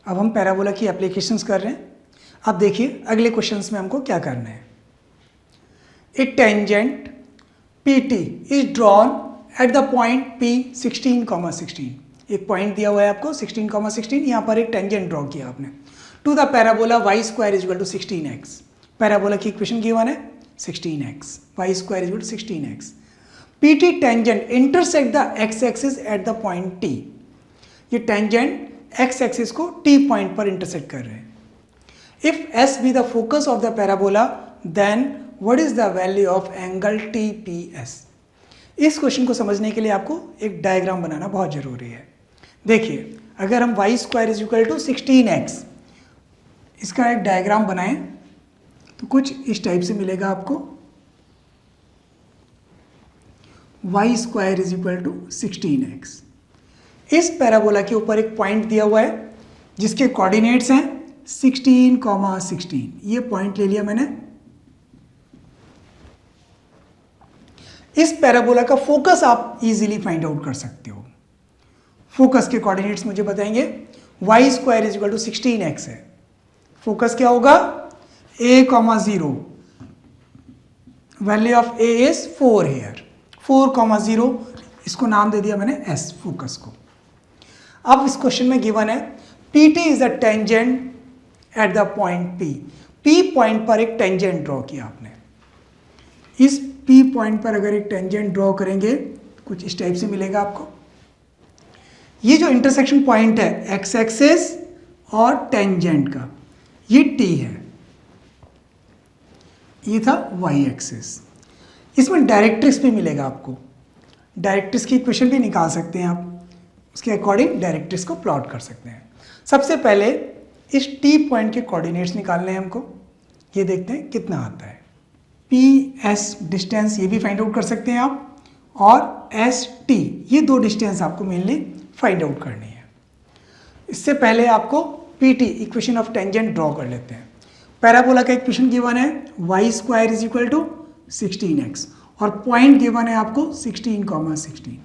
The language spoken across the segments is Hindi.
अब हम पैराबोला की एप्लीकेशंस कर रहे हैं। अब देखिए अगले क्वेश्चंस में हमको क्या करना है। A tangent PT is drawn at the point P 16,16। एक पॉइंट दिया हुआ है आपको 16,16, यहाँ पर एक टेंजेंट ड्रॉ किया आपने to the parabola y square is equal to 16x। Parabola की इक्वेशन गिवन है 16x, y square is equal to 16x। PT tangent intersect the x axis at the point T। ये टेंजेंट x एक्सिस को T पॉइंट पर इंटरसेक्ट कर रहे हैं। If S be the focus of the parabola then what is the value of angle TPS। इस क्वेश्चन को समझने के लिए आपको एक डायग्राम बनाना बहुत जरूरी है। देखिए अगर हम y square is equal to 16x इसका एक डायग्राम बनाएं तो कुछ इस टाइप से मिलेगा आपको। y square is equal to 16x। इस पैराबोला के ऊपर एक पॉइंट दिया हुआ है जिसके कोऑर्डिनेट्स हैं 16,16। ये पॉइंट ले लिया मैंने। इस पैराबोला का फोकस आप इजीली फाइंड आउट कर सकते हो। फोकस के कोऑर्डिनेट्स मुझे बताएंगे। y square is equal to 16x है। फोकस क्या होगा a,0। Value of a is 4 here. 4,0 इसको नाम दे दिया मैंने s फोकस को। अब इस क्वेश्चन में गिवन है PT is a tangent at the point P। P point पर एक टेंजेंट ड्रॉ किया आपने। इस P पॉइंट पर अगर एक टेंजेंट ड्रॉ करेंगे कुछ इस टाइप से मिलेगा आपको। ये जो इंटरसेक्शन पॉइंट है x एक्सिस और टेंजेंट का, ये T है, ये था y एक्सिस। इसमें डायरेक्ट्रिक्स भी मिलेगा आपको। डायरेक्ट्रिक्स की इक्वेशन भी निकाल सकते हैं आप, उसके अकॉर्डिंग डायरेक्ट्रिक्स को प्लॉट कर सकते हैं। सबसे पहले इस T पॉइंट के कोऑर्डिनेट्स निकालने हैं हमको। ये देखते हैं कितना आता है। PS डिस्टेंस ये भी फाइंड आउट कर सकते हैं आप, और ST ये दो डिस्टेंस आपको मेनली फाइंड आउट करनी है। इससे पहले आपको PT equation of tangent draw कर लेते हैं। पैराबोला का इक्वेशन गिवन है y square is equal to 16x और पॉइंट गिवन है आपको 16,16।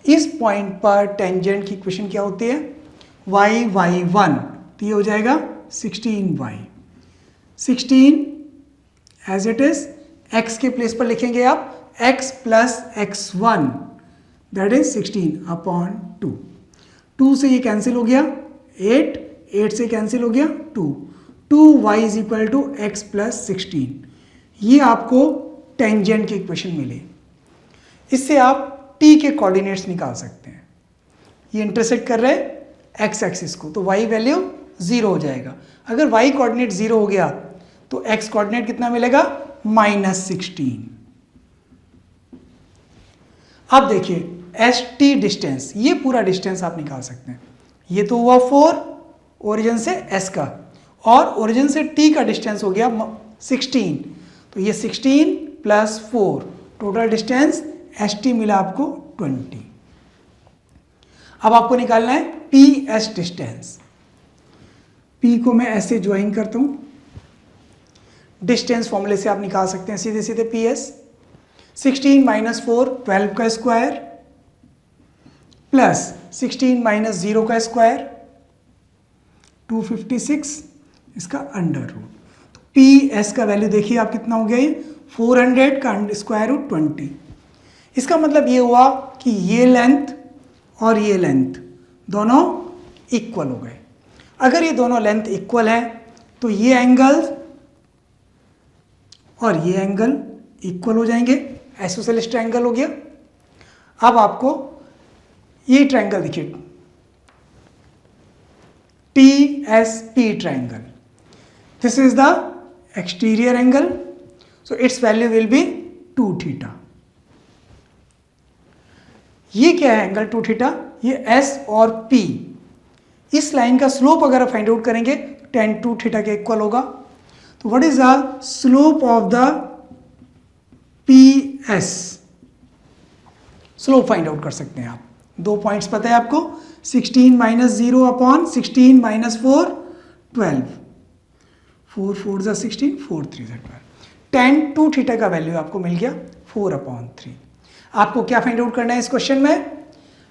इस पॉइंट पर टेंजेंट की इक्वेशन क्या होती है y1, तो ये हो जाएगा 16y। 16 as it is x के प्लेस पर लिखेंगे आप x plus x1 that is 16 upon 2। 2 से ये कैंसिल हो गया 8, 8 से कैंसिल हो गया 2। 2y is equal to x plus 16। ये आपको टेंजेंट की इक्वेशन मिली। इससे आप t के कोऑर्डिनेट्स निकाल सकते हैं। ये इंटरसेक्ट कर रहे हैं x एक्सिस को, तो y वैल्यू 0 हो जाएगा। अगर y कोऑर्डिनेट 0 हो गया तो x कोऑर्डिनेट कितना मिलेगा -16। अब देखिए ST डिस्टेंस, ये पूरा डिस्टेंस आप निकाल सकते हैं। ये तो हुआ 4 ओरिजिन से S का, और ओरिजिन से T का डिस्टेंस हो गया 16, तो ये 16 प्लस 4 टोटल डिस्टेंस ST मिला आपको 20। अब आपको निकालना है PS डिस्टेंस। P को मैं ऐसे ज्वाइन करता हूं। डिस्टेंस फॉर्मूले से आप निकाल सकते हैं सीधे सीधे PS। 16 माइनस 4 12 का स्क्वायर प्लस 16 माइनस 0 का स्क्वायर 256, इसका अंडर रूट। तो PS का वैल्यू देखिए आप कितना हो गया, ये 400 का स्क्वायर रूट 20। इसका मतलब ये हुआ कि ये लेंथ और ये लेंथ दोनों इक्वल हो गए। अगर ये दोनों लेंथ इक्वल है तो ये एंगल और ये एंगल इक्वल हो जाएंगे, आइसोसेलेस ट्रायंगल हो गया। अब आपको ये ट्रायंगल देखिए TSP triangle, this is the exterior angle, so it's value will be 2 theta. ये क्या है एंगल 2 थीटा, ये S और P, इस लाइन का स्लोप अगर आप फाइंड आउट करेंगे tan 2 थीटा के इक्वल होगा। तो what is the slope of the PS, slope find out कर सकते हैं आप। 2 पॉइंट्स पता है आपको, 16 माइनस 0 अपॉन 16 माइनस 4 12, 4 4 जा 16, 4 3 जा 12। tan 2 थीटा का वैल्यू आपको मिल गया 4/3। आपको क्या फाइंड आउट करना है इस क्वेश्चन में,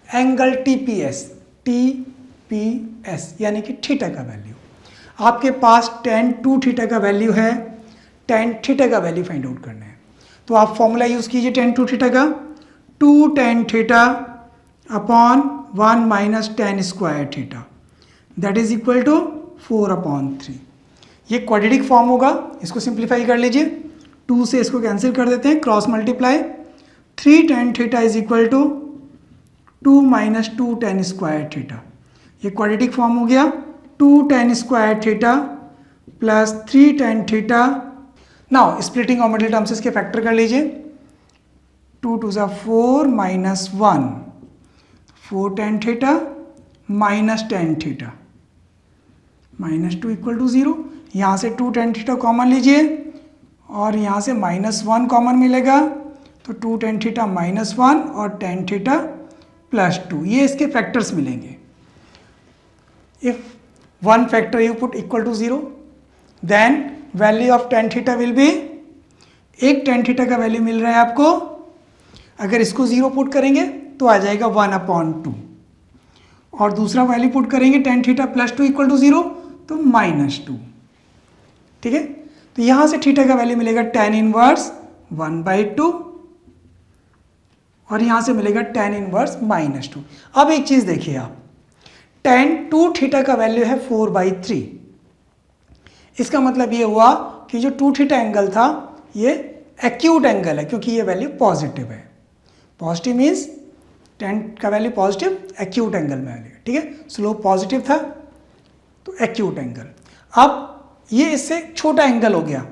angle TPS, T P S, यानी कि थीटा का वैल्यू। आपके पास tan 2 थीटा का वैल्यू है, tan थीटा का वैल्यू फाइंड आउट करना है। तो आप फॉर्मूला यूज कीजिए tan 2 थीटा का, 2 tan theta upon 1 minus tan square theta, that is equal to 4/3। ये क्वाड्रेटिक फॉर्म होगा, इसको सिंप्लीफाई कर लीजिए, 2 से इसको कैंसिल कर देते हैं, cross multiply, 3 tan theta is equal to 2 minus 2 tan square theta. ये क्वाड्रेटिक फॉर्म हो गया, 2 tan square theta plus 3 tan theta. Now splitting और मिडिल टर्म्स इसके फैक्टर कर लीजिए, 2 2 ज़ा 4 minus 1, 4 tan theta minus tan theta, minus 2 equal to 0। यहाँ से 2 tan थीटा कॉमन लीजिए और यहाँ से माइनस 1 कॉमन मिलेगा, तो 2 tan थीटा माइनस 1 और tan थीटा प्लस 2, ये इसके फैक्टर्स मिलेंगे। If one factor you put equal to 0, then value of tan theta will be, एक tan theta का वैल्यू मिल रहा है आपको, अगर इसको 0 पुट करेंगे तो आ जाएगा 1/2, और दूसरा वैल्यू पुट करेंगे tan theta plus 2 equal to 0 तो -2। ठीक है, तो यहाँ से थीटा का वैल्यू मिलेगा tan इनवर्स 1/2 और यहाँ से मिलेगा tan इनवर्स -2। अब एक चीज़ देखिए आप, tan 2 थीटा का वैल्यू है 4/3, इसका मतलब ये हुआ कि जो 2 थीटा एंगल था ये एक्यूट एंगल है, क्योंकि ये वैल्यू पॉजिटिव है। पॉजिटिव मीन्स tan का वैल्यू पॉजिटिव, एक्यूट एंगल में आएगा। ठीक है, स्लोप पॉजिटिव था तो एक्यूट एंगल। अब ये इससे छोटा एंगल हो गया,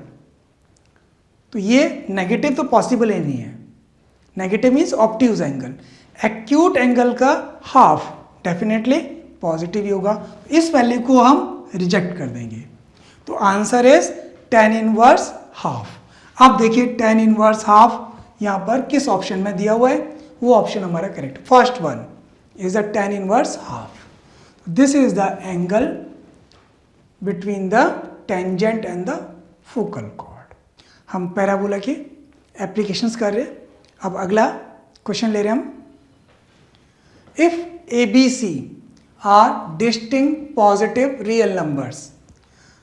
तो ये नेगेटिव तो पॉसिबल ही नहीं है, negative means obtuse angle. Acute angle का हाफ डेफिनेटली पॉजिटिव ही होगा, इस वैल्यू को हम रिजेक्ट कर देंगे। तो answer is tan inverse half. अब देखिए tan इनवर्स हाफ यहाँ पर किस ऑप्शन में दिया हुआ है, वो ऑप्शन हमारा correct, first one is the tan inverse half. This is the angle between the tangent and the focal cord. हम पैराबोला की एप्लीकेशंस कर रहे हैं। अब अगला क्वेश्चन ले रहे हैं हम, if ABC are distinct positive real numbers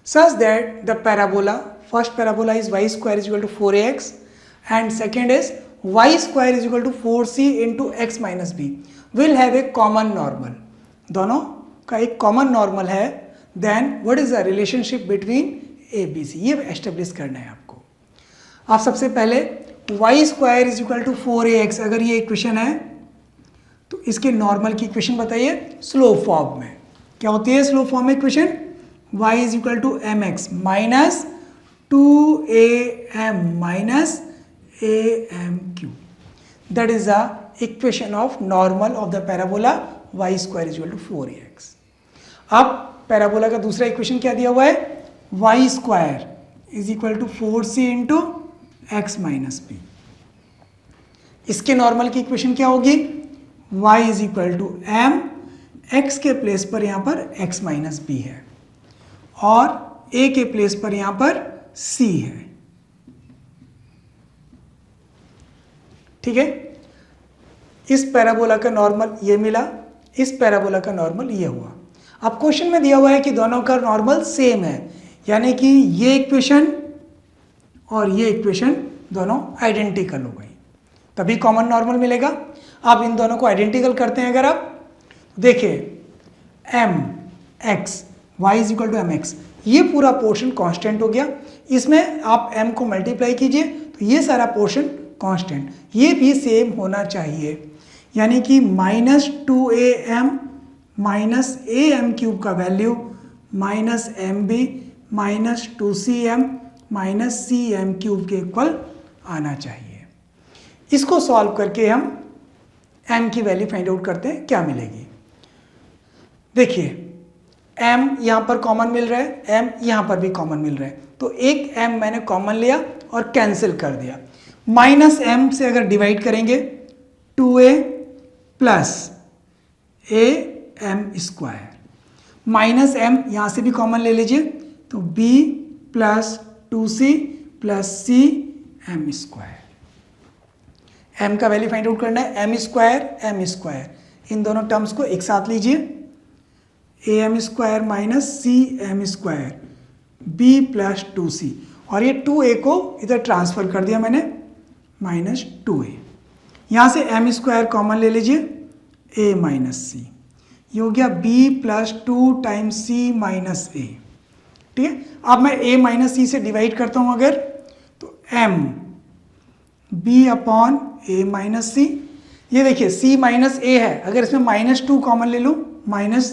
such that the parabola, first parabola is y square is equal to 4ax and second is y square is equal to 4c into x minus b will have a common normal, दोनों का एक कॉमन नॉर्मल है, then what is the relationship between ABC, ये एस्टेब्लिश करना है आपको। आप सबसे पहले y square is equal to 4ax, अगर ये इक्वेशन है तो इसके नॉर्मल की इक्वेशन बताइए स्लोप फॉर्म में। क्या होती है स्लोप फॉर्म में equation, y is equal to mx minus 2am minus am cube, that is the equation of normal of the parabola y square is equal to 4ax। अब पैराबोला का दूसरा इक्वेशन क्या दिया हुआ है, y square is equal to 4c into x minus b. इसके नॉर्मल की इक्वेशन क्या होगी, y is equal to m, x के प्लेस पर यहाँ पर x माइनस बी है और a के प्लेस पर यहाँ पर c है। ठीक है, इस पैराबोला का नॉर्मल ये मिला, इस पैराबोला का नॉर्मल ये हुआ। अब क्वेश्चन में दिया हुआ है कि दोनों का नॉर्मल सेम है, यानी कि ये इक्वेशन और ये इक्वेशन दोनों आइडेंटिकल हो गई, तभी कॉमन नॉर्मल मिलेगा। आप इन दोनों को आइडेंटिकल करते हैं, अगर आप देखिए m x y is equal to m x, ये पूरा पोर्शन कांस्टेंट हो गया, इसमें आप m को मल्टीप्लाई कीजिए तो ये सारा पोर्शन कांस्टेंट, ये भी सेम होना चाहिए, यानी कि -2am माइनस am क्यूब का value minus mb minus 2cm minus cm cube के इक्वल आना चाहिए। इसको सॉल्व करके हम m की वैल्यू फाइंड आउट करते हैं, क्या मिलेगी। देखिए m यहाँ पर कॉमन मिल रहा है, m यहाँ पर भी कॉमन मिल रहा है, तो एक m मैंने कॉमन लिया और कैंसिल कर दिया। माइनस m से अगर डिवाइड करेंगे 2a plus am square, minus m यहाँ से भी कॉमन ले लीजिए तो b plus 2c plus c m square. m का वैल्यू फाइंड आउट करना है, m स्क्वायर, इन दोनों टर्म्स को एक साथ लीजिए, a m square minus c m square b plus 2c, और ये 2a को इधर ट्रांसफर कर दिया मैंने, माइनस 2a। यहाँ से एम स्क्वायर कॉमन ले लीजिए, a माइनस सी, ये हो गया b plus 2 times c minus a। ठीक है, अब मैं a माइनस सी से डिवाइड करता हूँ अगर, तो m b upon a minus c. ये देखिए c माइनस a है, अगर इसमें माइनस 2 कॉमन ले लूँ माइनस,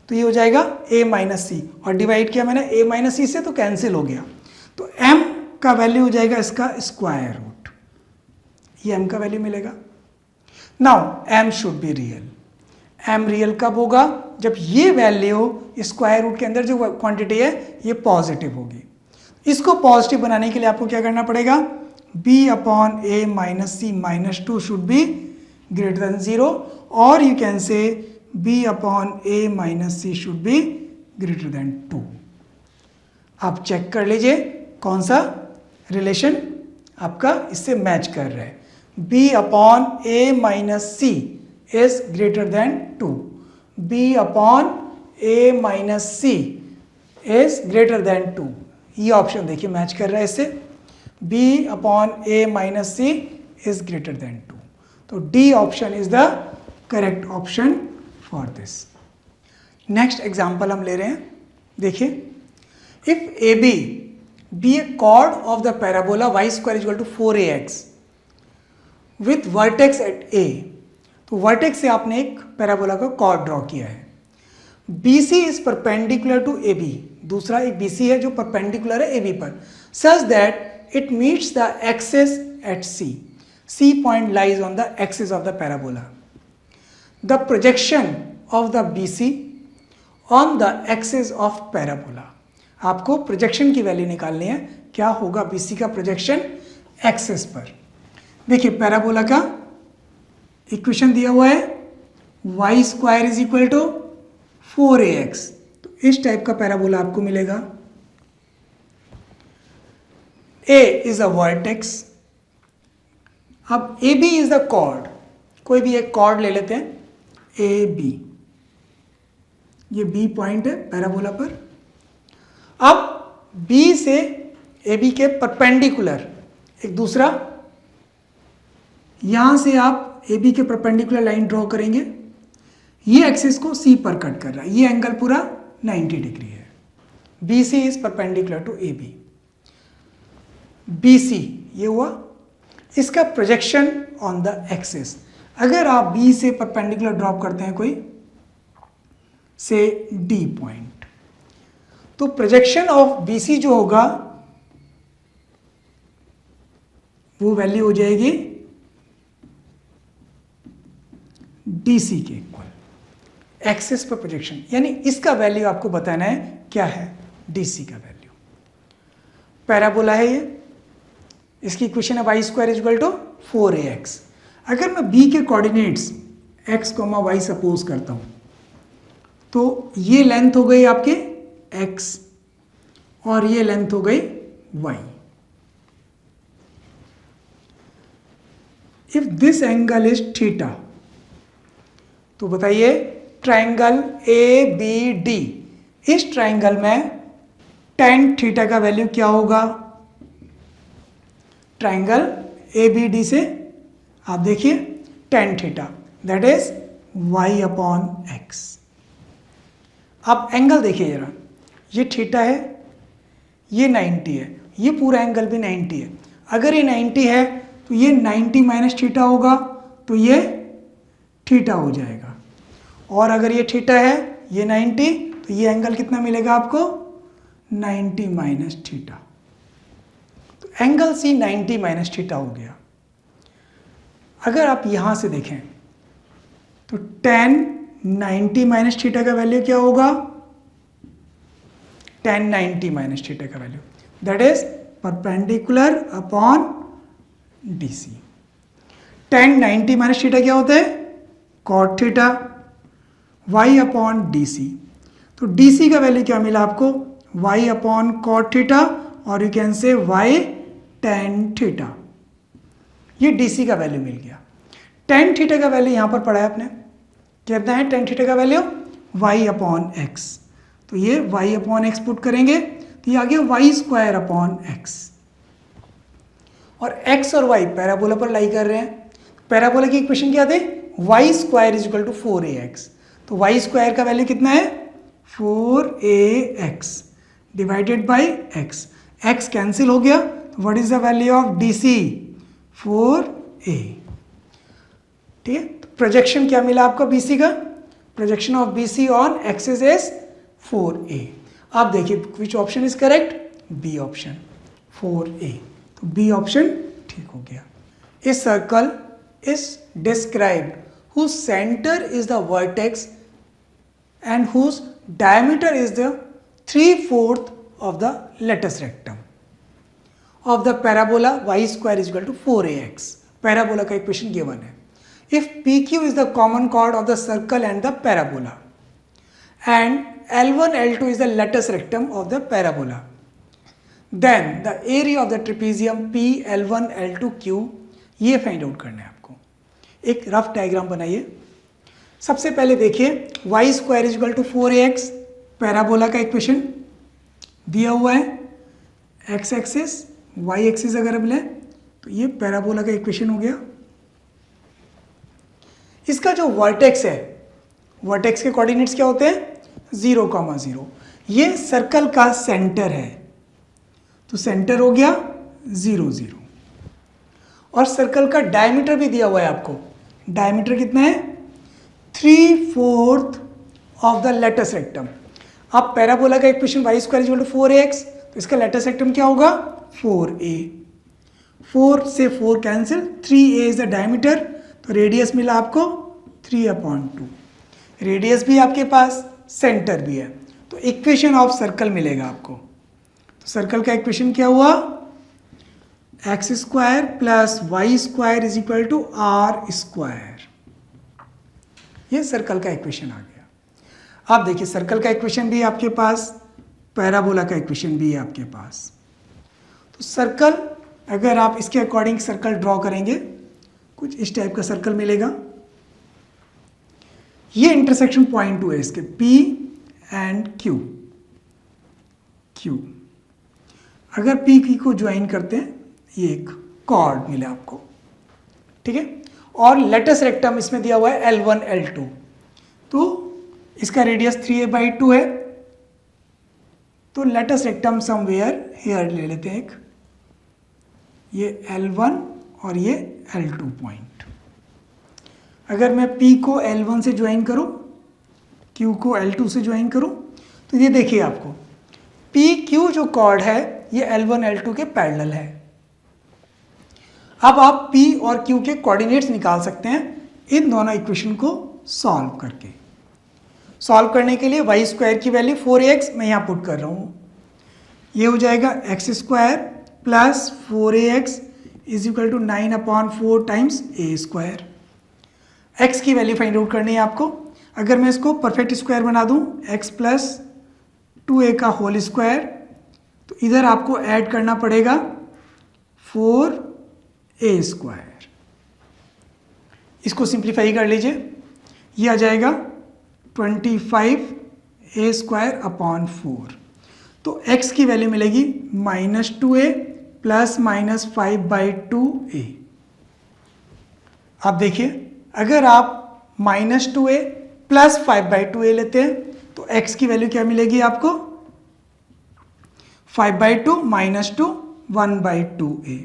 तो ये हो जाएगा a माइनस सी, और डिवाइड किया मैंने a माइनस सी से तो कैंसिल हो गया, तो m का वैल्यू हो जाएगा इसका स्क्वायर रूट, ये m का वैल्यू मिलेगा। Now m should be real. m real कब होगा? जब ये वैल्यू स्क्वायर रूट के अंदर जो क्वांटिटी है ये पॉजिटिव होगी। इसको पॉजिटिव बनाने के लिए आपको क्या करना पड़ेगा? b upon a minus c minus 2 should be greater than 0, और you can say b upon a minus c should be greater than 2। आप चेक कर लीजिए कौन सा रिलेशन आपका इससे मैच कर रहा है। b upon a minus C is greater than 2, b upon a minus C is greater than 2, ये ऑप्शन देखिए मैच कर रहा है इससे, b upon a minus C is greater than 2, तो d option is the correct option for this. Next example हम ले रहे हैं, देखिए, if A B be a chord of the parabola y square equal to 4ax with vertex at a, तो वर्टेक्स से आपने एक पैराबोला का कॉर्ड ड्रॉ किया है। BC is perpendicular to AB, दूसरा एक BC है जो परपेंडिकुलर है AB पर, such that it meets the axis at C, C point lies on the axis of the parabola. The projection of the BC on the axis of parabola, आपको प्रोजेक्शन की वैल्यू निकालनी है, क्या होगा BC का प्रोजेक्शन एक्सिस पर। देखिए पैराबोला का इक्वेशन दिया हुआ है y square is equal to 4ax, तो इस टाइप का पैराबोला आपको मिलेगा। A इज अ वर्टेक्स, अब AB इज द कॉर्ड, कोई भी एक कॉर्ड ले लेते हैं AB, ये B पॉइंट है पैराबोला पर। अब B से AB के परपेंडिकुलर एक दूसरा, यहां से आप AB के परपेंडिकुलर लाइन ड्रॉ करेंगे, ये एक्सिस को C पर कट कर रहा है, ये एंगल पूरा 90 डिग्री है। BC is perpendicular to AB, BC ये हुआ इसका प्रोजेक्शन ऑन द एक्सिस। अगर आप B से परपेंडिकुलर ड्रॉप करते हैं कोई से D पॉइंट, तो प्रोजेक्शन ऑफ BC जो होगा वो वैल्यू हो जाएगी DC के इक्वल, एक्सिस पर प्रोजेक्शन, यानी इसका वैल्यू आपको बताना है क्या है, DC का वैल्यू। पैराबोला है ये, इसकी इक्वेशन है y square is equal to 4ax। अगर मैं B के कोऑर्डिनेट्स x, y सपोज करता हूं, तो ये लेंथ हो गई आपके x और ये लेंथ हो गई y। If this angle is theta, तो बताइए ट्राइंगल ABD, इस ट्राइंगल में tan थीटा का वैल्यू क्या होगा? ट्राइंगल ABD से आप देखिए tan theta that is y upon x। अब एंगल देखिए जरा, ये थीटा है, ये 90 है, ये पूरा एंगल भी 90 है। अगर ये 90 है तो ये 90 माइनस थीटा होगा, तो ये थीटा हो जाएगा, और अगर ये थीटा है ये 90, तो ये एंगल कितना मिलेगा आपको? 90 माइनस थीटा, तो एंगल C 90 माइनस थीटा हो गया। अगर आप यहां से देखें तो tan 90 माइनस थीटा का वैल्यू क्या होगा? tan 90 माइनस थीटा का value that is perpendicular upon DC। tan 90 minus theta क्या होता है? cot theta, y upon DC, तो DC का वैल्यू क्या मिला आपको? y अपॉन cot थीटा, और यू कैन से y tan थीटा, ये DC का वैल्यू मिल गया। tan थीटा का वैल्यू यहां पर पढ़ा है आपने, कितना है tan थीटा का वैल्यू? y upon x. तो ये y अपॉन एक्स पुट करेंगे तो ये आ गया वाई स्क्वायर अपॉन एक्स। और x और y पैराबोला पर लाई कर रहे हैं। पैराबोला की इक्वेशन क्या थे? Y square is equal to 4ax। तो वाई स्क्वायर का वैल्यू कितना है? 4ax divided by x। x cancel हो गया। What is the value of DC? 4a। ठीक है, तो प्रोजेक्शन क्या मिला आपको BC का? Projection of BC on axis is 4a। आप देखिए which option is correct? B option 4a। तो बी ऑप्शन ठीक हो गया। इस circle is described whose center is the vertex and whose diameter is the 3/4 of the latus rectum of the parabola y square is equal to 4ax. Parabola का equation given है. If PQ is the common chord of the circle and the parabola and L1 L2 is the latus rectum of the parabola, then the area of the trapezium P L1 L2 Q ये फाइंड आउट करना है आपको। एक रफ डायग्राम बनाइए। सबसे पहले देखिए y square is equal to 4ax parabola का इक्वेशन दिया हुआ है। x एक्सिस y एक्सिस अगर हम लें तो ये पैराबोला का इक्वेशन हो गया। इसका जो वर्टेक्स है, वर्टेक्स के कोऑर्डिनेट्स क्या होते हैं? 0, 0। ये सर्कल का सेंटर है तो सेंटर हो गया 0, 0। और सर्कल का डायमीटर भी दिया हुआ है आपको। डायमीटर कितना है? 3/4 ऑफ द लेटस रेक्टम। अब पैराबोला का equation y square equal to 4ax, तो इसका लेटस रेक्टम क्या होगा? 4a। 4 से 4 cancel, 3a is the diameter, तो रेडियस मिला आपको 3/2। रेडियस भी आपके पास, सेंटर भी है, तो इक्वेशन ऑफ सर्कल मिलेगा आपको। तो सर्कल का इक्वेशन क्या हुआ? X square plus y square is equal to r square. ये सर्कल का इक्वेशन आ गया। आप देखिए सर्कल का इक्वेशन भी है आपके पास, पैराबोला का इक्वेशन भी है आपके पास। तो सर्कल अगर आप इसके अकॉर्डिंग सर्कल ड्रॉ करेंगे, कुछ इस टाइप का सर्कल मिलेगा। ये इंटरसेक्शन पॉइंट 2 है इसके, P एंड Q। अगर P को ज्वाइन करते हैं, ये एक कॉर्ड मिले आपको, ठीक है। और लेटस रेक्टम इसमें दिया हुआ है L1 L2, तो इसका रेडियस 3a/2 है। तो लेटस रेक्टम समवेयर हियर ले लेते हैं एक, ये L1 और ये L2 पॉइंट। अगर मैं P को L1 से ज्वाइन करूं, Q को L2 से ज्वाइन करूं, तो ये देखिए आपको PQ जो कॉर्ड है ये L1 L2 के पैरेलल है। अब आप P और Q के कोऑर्डिनेट्स निकाल सकते हैं इन दोनों इक्वेशन को सॉल्व करके। सॉल्व करने के लिए y स्क्वायर की वैल्यू 4ax मैं यहाँ पुट कर रहा हूँ। ये हो जाएगा x square plus 4ax is equal to 9/4 times a square. x की वैल्यू फाइंड आउट करनी है आपको। अगर मैं इसको परफेक्ट स्क्वायर बना दूँ, x प्लस 2a का होल स्क्वायर, तो इधर आपको ऐड करना पड़ेगा 4a स्क्वायर। इसको सिंप्लीफाई कर लीजिए, ये आ जाएगा 25a स्क्वायर अपॉन 4। तो x की वैल्यू मिलेगी -2a प्लस -5/2a। आप देखिए अगर आप -2a प्लस 5/2a लेते हैं तो x की वैल्यू क्या मिलेगी आपको? 5/2 -2 1/2a।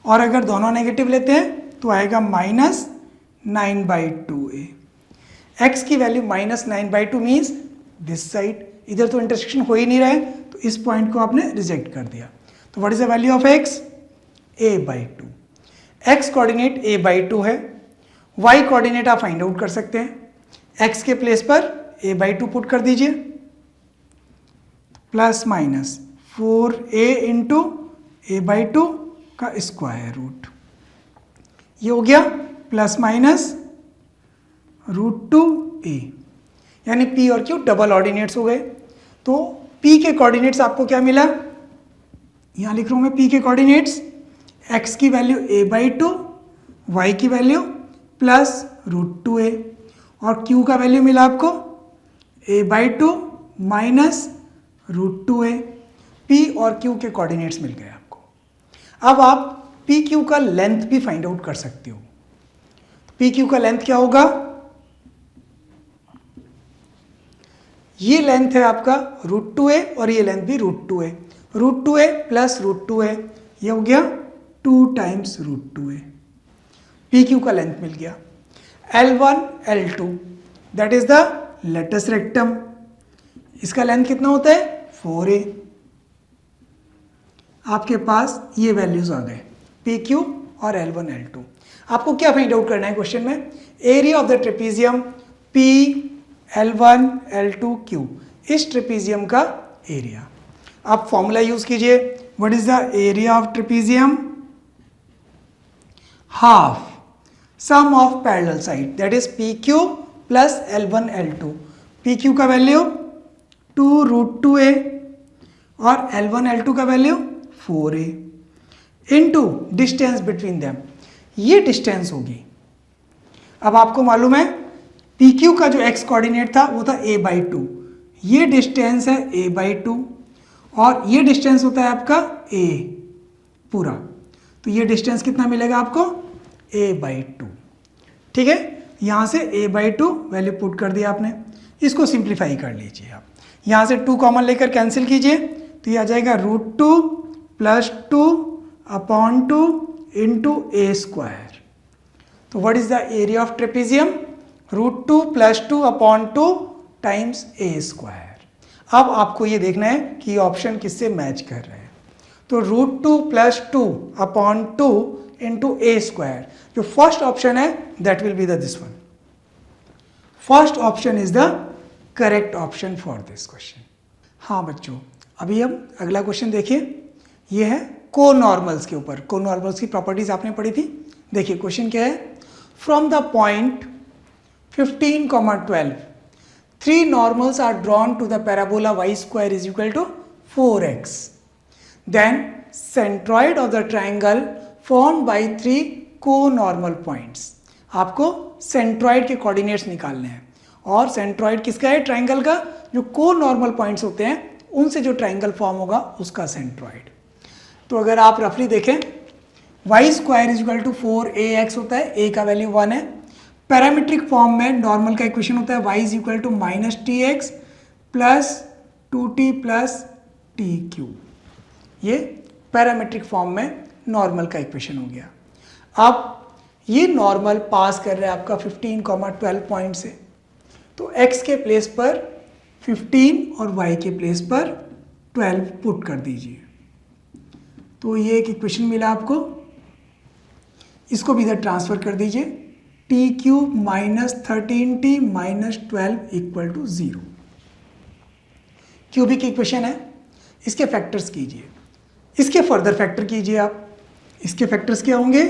और अगर दोनों नेगेटिव लेते हैं तो आएगा -9/2a। x की वैल्यू -9/2 मीन्स दिस साइड, इधर तो इंटरसेक्शन हो ही नहीं रहा है, तो इस पॉइंट को आपने रिजेक्ट कर दिया। तो what is the value of x? a/2। x coordinate a/2 है, y कोऑर्डिनेट आप फाइंड आउट कर सकते हैं। x के प्लेस पर a/2 पुट कर दीजिए, plus minus 4a into a/2 का स्क्वायर रूट, ये हो गया प्लस माइनस √2a, यानी p और q डबल ऑर्डिनेट्स हो गए। तो p के कोऑर्डिनेट्स आपको क्या मिला? यहां लिख रहा हूं मैं p के कोऑर्डिनेट्स, x की वैल्यू a/2, y की वैल्यू प्लस √2a, और q का वैल्यू मिला आपको a/2 माइनस √2a। p और q के कोऑर्डिनेट्स मिल गए आपको। अब आप पी क्यू का लेंथ भी फाइंड आउट कर सकते हो। पी क्यू का लेंथ क्या होगा? ये लेंथ है आपका √2a और ये लेंथ भी √2a। √2a प्लस √2a, ये हो गया 2 टाइम्स √2a। पी क्यू का लेंथ मिल गया। L1 L2 that is the latus rectum, इसका लेंथ कितना होता है? 4a। आपके पास ये वैल्यूज आ गए पी क्यू और L1 L2। आपको क्या फाइंड आउट करना है क्वेश्चन में? Area of the trapezium P L1 L2 Q, इस ट्रेपीजियम का एरिया। आप फॉर्मूला यूज कीजिए। What is the area of trapezium? Half sum of parallel side that is PQ plus L1 L2। PQ का वैल्यू 2√2a और L1 L2 का value 4a into distance between them, ये डिस्टेंस होगी। अब आपको मालूम है PQ का जो x कोऑर्डिनेट था वो था a/2, ये डिस्टेंस है a/2 और ये डिस्टेंस होता है आपका a पूरा, तो ये डिस्टेंस कितना मिलेगा आपको? a/2। ठीक है, यहां से a/2 वैल्यू पुट कर दिया आपने। इसको सिंप्लीफाई कर लीजिए आप, यहां से 2 कॉमन लेकर कैंसिल कीजिए तो ये आ जाएगा √2 प्लस 2/2 इंटू a²। तो what is the area of trapezium? √2 plus 2/2 times a²। अब आपको ये देखना है कि ये ऑप्शन किससे मैच कर रहे हैं। तो √2 प्लस 2/2 इंटू a², जो फर्स्ट ऑप्शन है that will be this one. First option is the correct option for this question. हाँ बच्चों, अभी हम अगला क्वेश्चन देखिए। ये है कोनॉर्मल्स के ऊपर। कोनॉर्मल्स की प्रॉपर्टीज आपने पढ़ी थी। देखिए क्वेश्चन क्या है? From the point 15, 3 normals are drawn to the parabola y² is equal to 4x. Then centroid of the triangle formed by 3 co-normal points. आपको सेंट्रॉइड के कोऑर्डिनेट्स निकालने हैं और सेंट्रॉइड किसका है? ट्राइंगल का। जो को-नॉर्मल पॉइंट्स होते हैं उनसे जो ट्राइंगल फॉर्म होगा उसका सेंट्रॉइड। तो अगर आप रफली देखें y² is equal to 4ax होता है, a का वैल्यू 1 है। पैरामीट्रिक फॉर्म में नॉर्मल का इक्वेशन होता है y is equal to -tx plus 2t plus tq। ये पैरामीट्रिक फॉर्म में नॉर्मल का इक्वेशन हो गया। अब ये नॉर्मल पास कर रहा है आपका 15, 12 पॉइंट से, तो x के प्लेस पर 15 और y के प्लेस पर 12 पुट कर दीजिए। तो ये एक इक्वेशन मिला आपको, इसको भी इधर ट्रांसफर कर दीजिए। t³ minus 13t minus 12 equal to 0। Cubic equation है, इसके फैक्टर्स कीजिए, इसके फर्दर फैक्टर कीजिए आप। इसके फैक्टर्स क्या होंगे?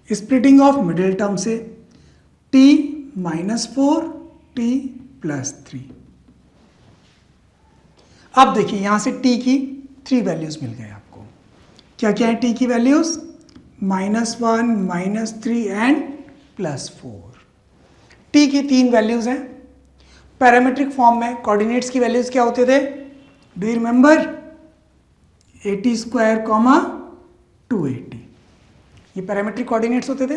स्प्लिटिंग ऑफ मिडिल टर्म से t -4 t प्लस 3। अब देखिए यहां से t की 3 वैल्यूज मिल गए आपको। क्या क्या है t की वैल्यूज? -1, -3 एंड +4। t की 3 वैल्यूज हैं। पैरामीट्रिक फॉर्म में कोऑर्डिनेट्स की वैल्यूज क्या होते थे? Do you remember? at², 280, ये पैरामीट्रिक कोऑर्डिनेट्स होते थे।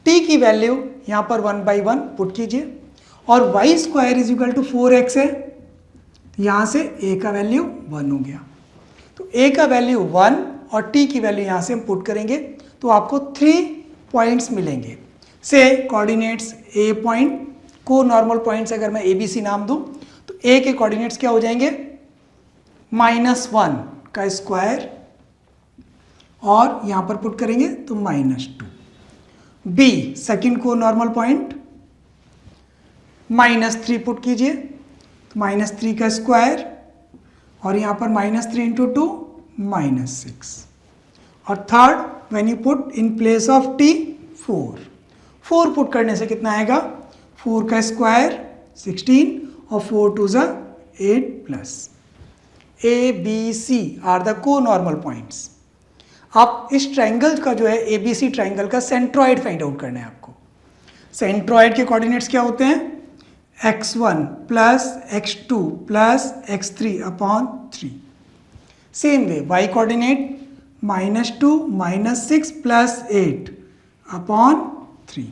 t की वैल्यू यहां पर 1/1 पुट कीजिए और y² is equal to 4x है, यहां से a का वैल्यू 1 हो गया। तो a का वैल्यू 1 और t की वैल्यू यहां से हम पुट करेंगे तो आपको 3 पॉइंट्स मिलेंगे। से कोऑर्डिनेट्स a पॉइंट, को नॉर्मल पॉइंट्स अगर मैं ABC नाम दूं तो a के कोऑर्डिनेट्स क्या हो जाएंगे? -1 का स्क्वायर और यहां पर पुट करेंगे तो -2। B सेकंड को नॉर्मल पॉइंट, -3 पुट कीजिए तो -3 का स्क्वायर और यहां पर -3 इंटू 2 -6। और third when you put in place of t 4 put करने से कितना आएगा? 4 का स्क्वायर 16 और 4 2 8 प्लस। ABC आर द को नॉर्मल पॉइंट्स। आप इस ट्राइंगल का जो है ABC ट्राइंगल का सेंट्रॉइड फाइंड आउट करना है आपको। सेंट्रॉइड के कोऑर्डिनेट्स क्या होते हैं? x1 plus x2 plus x3 upon 3। Same way y coordinate -2 -6 plus 8 upon 3।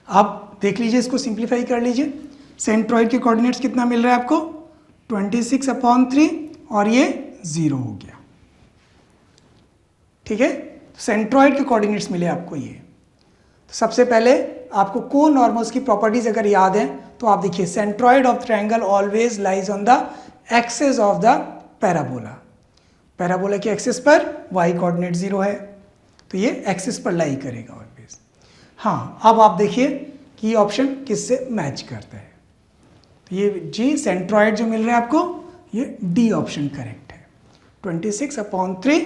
आप देख लीजिए, इसको सिंप्लीफाई कर लीजिए। सेंट्रॉइड के कोऑर्डिनेट्स कितना मिल रहा है आपको? 26 अपॉन 3 और ये 0 हो गया। ठीक है, सेंट्रॉइड के कोऑर्डिनेट्स मिले आपको ये। तो सबसे पहले आपको को-नॉर्मल्स की प्रॉपर्टीज अगर याद है तो आप देखिए, centroid of triangle always lies on the axis of the parabola. Parabola के एक्सिस पर y कोऑर्डिनेट 0 है, तो ये एक्सिस पर लाई करेगा ऑलवेज। हाँ, अब आप देखिए कि ये ऑप्शन किससे मैच करता है। तो ये जी सेंट्रॉइड जो मिल रहा है आपको, ये डी ऑप्शन करेक्ट है। 26 upon 3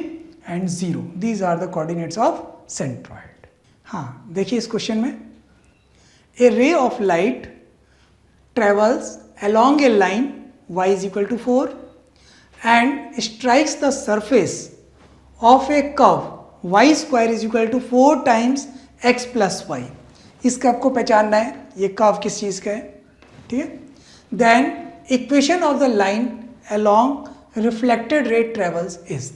and 0, these are the coordinates of centroid. हाँ, देखिए इस क्वेश्चन में, a ray of light travels along a line y is equal to 4 and strikes the surface of a curve y square is equal to 4 times x plus y। इस कर्व को पहचानना है, ये कर्व किस चीज़ का है। ठीक है, then equation of the line along reflected ray travels is.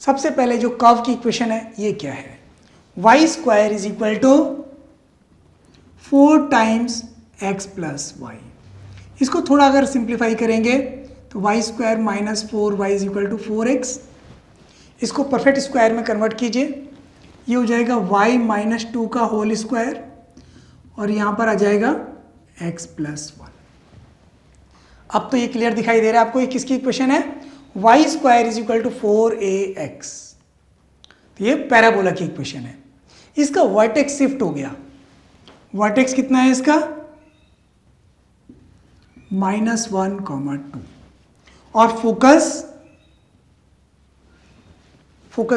सबसे पहले जो कर्व की इक्वेशन है ये क्या है? y square is equal to 4 times x plus y। इसको थोड़ा अगर सिंप्लीफाई करेंगे तो y square minus 4y is equal to 4x। इसको परफेक्ट स्क्वायर में कन्वर्ट कीजिए, ये हो जाएगा y माइनस 2 का होल स्क्वायर और यहाँ पर आ जाएगा x प्लस 1। अब तो ये क्लियर दिखाई दे रहा है आपको, ये किसकी इक्वेशन है? y square is equal to 4ax। तो ये पैराबोला की इक्वेशन है। इसका वर्टेक्स शिफ्ट हो गया। वर्टेक्स कितना है इसका? -1, 2 और फोकस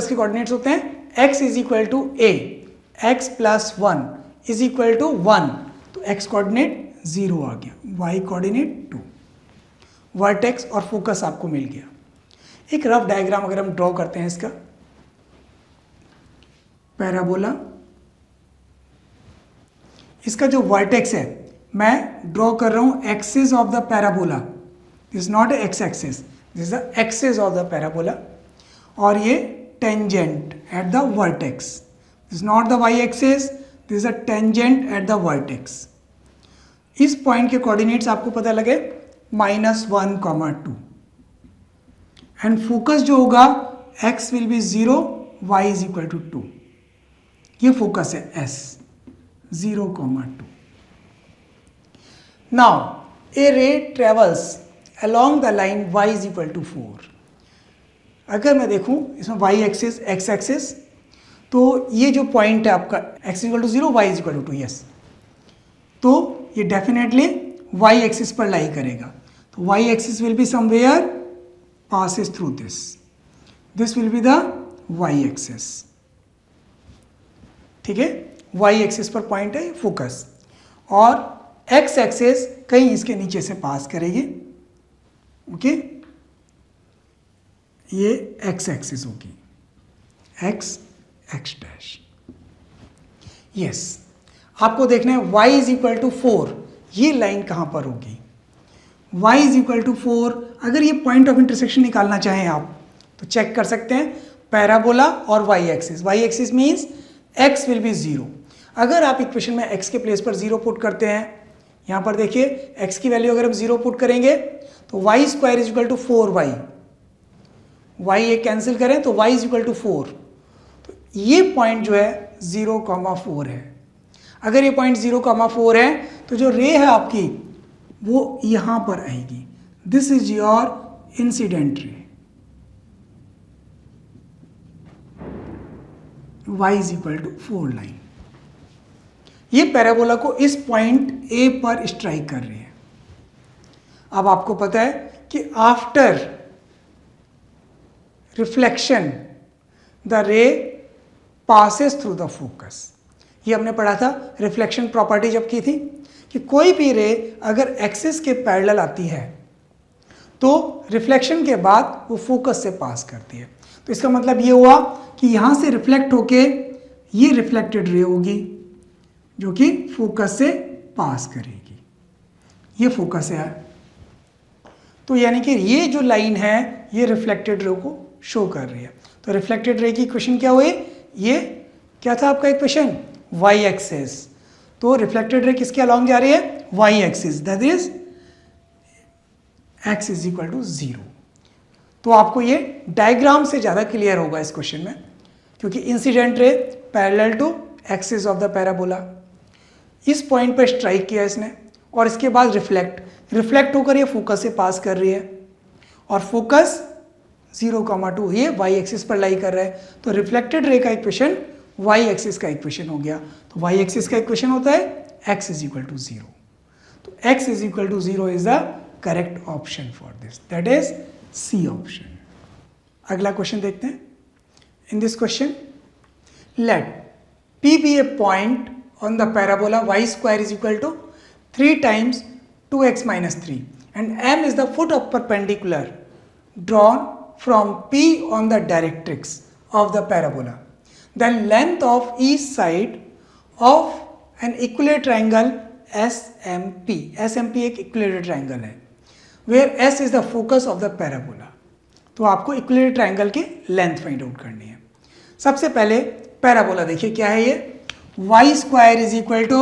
के कोऑर्डिनेट्स होते हैं x is equal to a, x plus 1 is equal to 1, तो x कोऑर्डिनेट 0 आ गया, y कोऑर्डिनेट 2। वर्टेक्स और फोकस आपको मिल गया। एक रफ डायग्राम अगर हम ड्रॉ करते हैं इसका, पैराबोला, इसका जो वर्टेक्स है मैं ड्रॉ कर रहा हूं axis of the parabola. This not x axis, this is the axis of the parabola, और ये tangent at the vertex. This not the y axis, this is a tangent at the vertex. इस पॉइंट के कोऑर्डिनेट्स आपको पता लगे -1, 2 एंड फोकस जो होगा x will be 0, y is equal to 2। ये फोकस है s, 0, 2। Now a ray travels along the line y is equal to 4। अगर मैं देखूं इसमें y एक्सिस x एक्सिस, तो ये जो पॉइंट है आपका x equal to 0, y is equal to 2, yes, तो ये डेफिनेटली y एक्सिस पर लाई करेगा। तो y axis will be somewhere passes through this. This will be the y axis. ठीक है, y एक्सिस पर पॉइंट है फोकस, और x एक्सिस कहीं इसके नीचे से पास करेगी। ओके, ये x एक्सिस होगी, x डैश। यस, आपको देखना है y इज इक्वल टू 4, ये लाइन कहां पर होगी? y is equal to 4। अगर ये पॉइंट ऑफ इंटरसेक्शन निकालना चाहें आप तो चेक कर सकते हैं, पैराबोला और y axis. y axis means x will be 0। अगर आप इक्वेशन में x के प्लेस पर 0 पुट करते हैं, यहाँ पर देखिए x की वैल्यू अगर हम 0 पुट करेंगे तो y square is equal to 4y, y ये कैंसिल करें तो y इज इक्वल टू 4। तो ये पॉइंट जो है 0,4 है। अगर ये पॉइंट 0,4 है तो जो रे है आपकी वो यहां पर आएगी। This is your incident ray, y is equal to 4 line. ये पैराबोला को इस पॉइंट A पर स्ट्राइक कर रही है। अब आपको पता है कि after reflection the ray passes through the focus. ये हमने पढ़ा था रिफ्लेक्शन प्रॉपर्टी जब की थी कि कोई भी रे अगर एक्सिस के पैरेलल आती है तो रिफ्लेक्शन के बाद वो फोकस से पास करती है। तो इसका मतलब ये हुआ कि यहाँ से रिफ्लेक्ट होके ये रिफ्लेक्टेड रे होगी जो कि फोकस से पास करेगी। ये फोकस है। तो यानी कि ये जो लाइन है ये रिफ्लेक्टेड रे को शो कर रही है। तो रिफ्लेक्टेड रे की इक्वेशन क्या हुई? ये क्या था आपका इक्वेशन? Y axis. तो रिफ्लेक्टेड रे किसके अलॉन्ग जा रही है? Y axis, that is x is equal to 0। तो आपको ये डायग्राम से ज़्यादा क्लियर होगा इस क्वेश्चन में, क्योंकि incident ray parallel to axis of the parabola, इस पॉइंट पर स्ट्राइक किया इसने और इसके बाद रिफ्लेक्ट होकर ये फोकस से पास कर रही है और फोकस 0,2 ये वाई एक्सिस पर लाई कर रहा है। तो रिफ्लेक्टेड रे का इक्वेशन वाई एक्सिस का इक्वेशन हो गया। तो वाई एक्सिस का इक्वेशन होता है x इज इक्वल टू 0। तो x is equal to 0 is the correct option for this, that is C option. अगला क्वेश्चन देखते हैं। In this question, let P be a point on the parabola y square is equal to 3 times 2x minus 3 and m is the foot of perpendicular drawn from P on the directrix of the parabola. Then length of each side of an equilateral triangle SMP. SMP एक equilateral triangle है where S is the focus of the parabola. तो आपको equilateral triangle की length find out करनी है। सबसे पहले पैराबोला देखिए क्या है ये, y square is equal to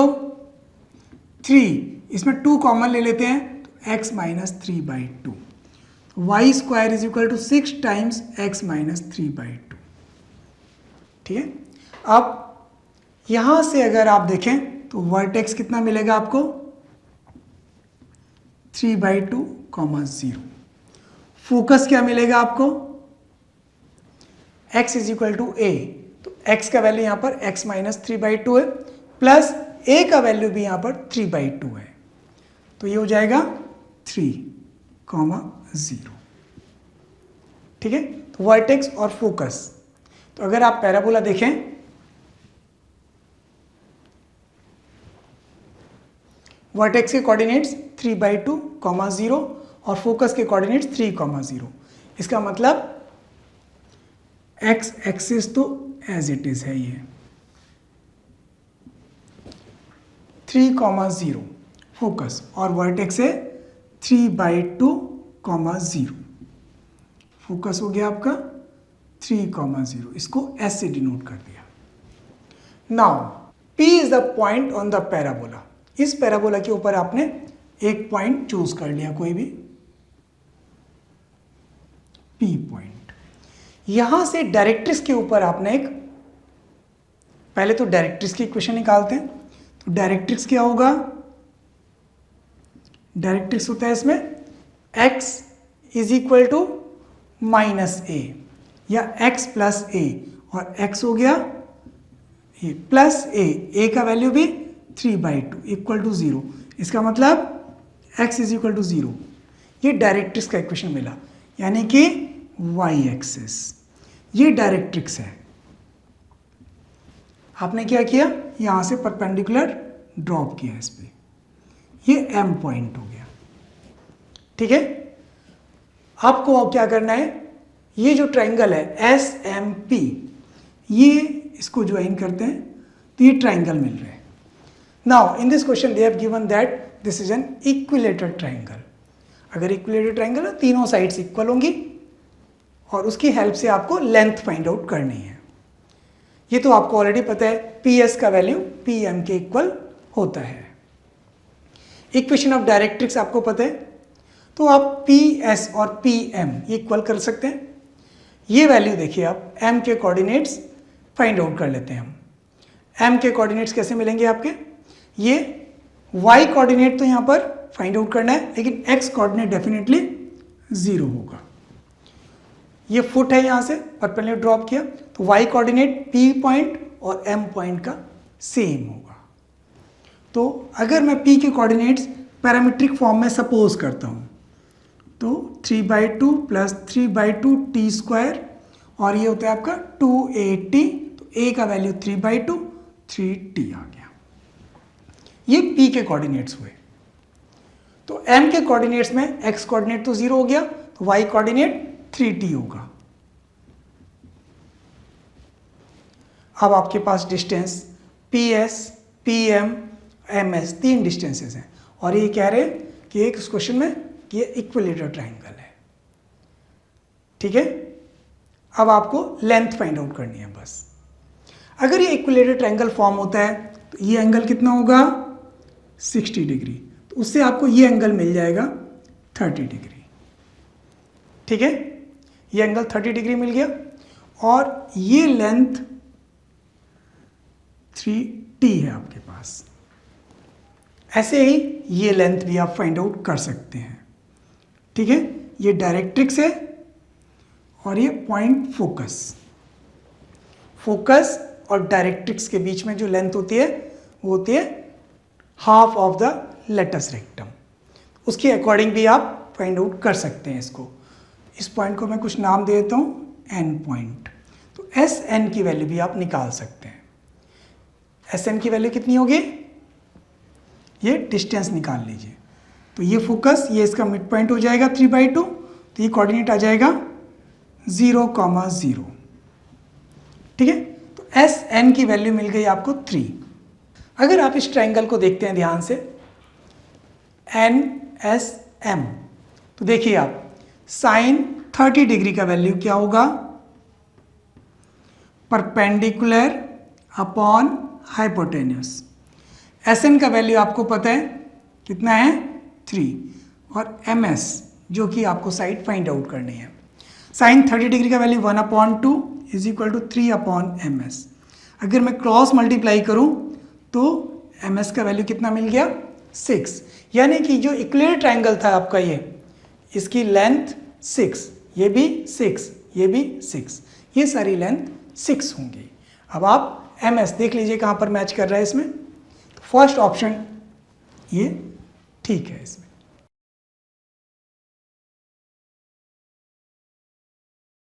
3, इसमें 2 कॉमन ले लेते हैं तो x minus 3/2, y square is equal to 6 times x minus 3/2। ठीक है, अब यहां से अगर आप देखें तो वर्टेक्स कितना मिलेगा आपको? 3/2, 0। फोकस क्या मिलेगा आपको? x is equal to a, तो x का वैल्यू यहां पर x माइनस 3/2 है, प्लस a का वैल्यू भी यहां पर 3/2 है, तो ये हो जाएगा 3,0। ठीक है, तो वर्टेक्स और फोकस। तो अगर आप पैराबोला देखें, वर्टेक्स के कोऑर्डिनेट्स 3/2, 0 और फोकस के कोऑर्डिनेट्स 3,0। इसका मतलब x एक्सिस तो एज इट इज है, ये 3,0 फोकस और वर्टेक्स है 3/2, 0। फोकस हो गया आपका 3,0, इसको s से डिनोट कर दिया। Now P is the point on the parabola. इस पैराबोला के ऊपर आपने एक पॉइंट चूज कर लिया, कोई भी P पॉइंट। यहां से डायरेक्ट्रिक्स के ऊपर आपने एक, पहले तो डायरेक्ट्रिक्स की इक्वेशन निकालते हैं। तो डायरेक्ट्रिक्स क्या होगा? डायरेक्ट्रिक्स होता है इसमें x is equal to minus a या x प्लस ए, और x हो गया ये प्लस ए का वैल्यू भी 3/2 इक्वल टू 0। इसका मतलब x इज इक्वल टू 0। ये डायरेक्ट्रिक्स का इक्वेशन मिला, यानी कि y एक्सिस, ये डायरेक्ट्रिक्स है। आपने क्या किया? यहां से परपेंडिकुलर ड्रॉप किया इस पे, ये m पॉइंट हो गया। ठीक है, आपको क्या करना है, ये जो ट्राइंगल है SMP, ये इसको ज्वाइन करते हैं तो ये ट्राइंगल मिल रहा है। Now in this question they have given that this is an equilateral triangle. अगर इक्विलेटरल ट्राइंगल है, तीनों साइड्स इक्वल होंगी और उसकी हेल्प से आपको लेंथ फाइंड आउट करनी है। ये तो आपको ऑलरेडी पता है, PS का वैल्यू PM के इक्वल होता है। इक्वेशन ऑफ डायरेक्ट्रिक्स आपको पता है, तो आप PS और PM इक्वल कर सकते हैं। ये वैल्यू देखिए आप, M के कोऑर्डिनेट्स फाइंड आउट कर लेते हैं हम। M के कोऑर्डिनेट्स कैसे मिलेंगे आपके? ये Y कोऑर्डिनेट तो यहाँ पर फाइंड आउट करना है, लेकिन X कोऑर्डिनेट डेफिनेटली 0 होगा। ये फुट है, यहाँ से परपेंडिकुलर ड्रॉप किया, तो y कोऑर्डिनेट P पॉइंट और M पॉइंट का सेम होगा। तो अगर मैं P के कोऑर्डिनेट्स पैरामीट्रिक फॉर्म में सपोज करता हूँ, तो 3/2 प्लस 3/2 t स्क्वायर, और ये होता है आपका 2AT, तो A का वैल्यू 3/2, 3t आ गया। ये P के कोऑर्डिनेट्स हुए। तो M के कोऑर्डिनेट्स में x कोऑर्डिनेट तो 0 हो गया, तो y कोऑर्डिनेट 3t होगा। अब आपके पास distance PS, PM MS 3 distances हैं, और ये कह रहे हैं कि एक इस क्वेश्चन में कि ये इक्विलेटरल ट्राइंगल है। ठीक है, अब आपको लेंथ फाइंड आउट करनी है बस। अगर ये इक्विलेटरल ट्राइंगल फॉर्म होता है तो ये एंगल कितना होगा 60 डिग्री, तो उससे आपको ये एंगल मिल जाएगा 30 डिग्री। ठीक है, ये एंगल 30 डिग्री मिल गया, और ये लेंथ 3t है आपके पास। ऐसे ही ये लेंथ भी आप फाइंड आउट कर सकते हैं। ठीक है, ये डायरेक्ट्रिक्स है और ये पॉइंट फोकस। फोकस और डायरेक्ट्रिक्स के बीच में जो लेंथ होती है वो होती है half of the latus rectum. उसके अकॉर्डिंग भी आप फाइंड आउट कर सकते हैं इसको। इस पॉइंट को मैं कुछ नाम दे देता हूँ एन पॉइंट। तो एस एन की वैल्यू भी आप निकाल सकते हैं। एस एन की वैल्यू कितनी होगी, ये डिस्टेंस निकाल लीजिए। तो ये फोकस, ये इसका मिड पॉइंट हो जाएगा 3/2, तो ये कोऑर्डिनेट आ जाएगा 0,0। ठीक है, तो एस एन की वैल्यू मिल गई आपको 3। अगर आप इस ट्राइंगल को देखते हैं ध्यान से एन एस एम, तो देखिए आप साइन 30 डिग्री का वैल्यू क्या होगा, perpendicular upon hypotenuse. S N का वैल्यू आपको पता है कितना है 3, और एम एस जो कि आपको साइड फाइंड आउट करनी है। साइन 30 डिग्री का value 1/2 is equal to 3/ms। अगर मैं क्रॉस मल्टीप्लाई करूं तो ms का वैल्यू कितना मिल गया 6। यानी कि जो इक्विलेटरल ट्राइंगल था आपका ये, इसकी लेंथ 6, ये भी 6, ये भी 6, ये सारी लेंथ 6 होंगी। अब आप ms देख लीजिए कहाँ पर मैच कर रहा है इसमें। फर्स्ट ऑप्शन ये ठीक है इसमें।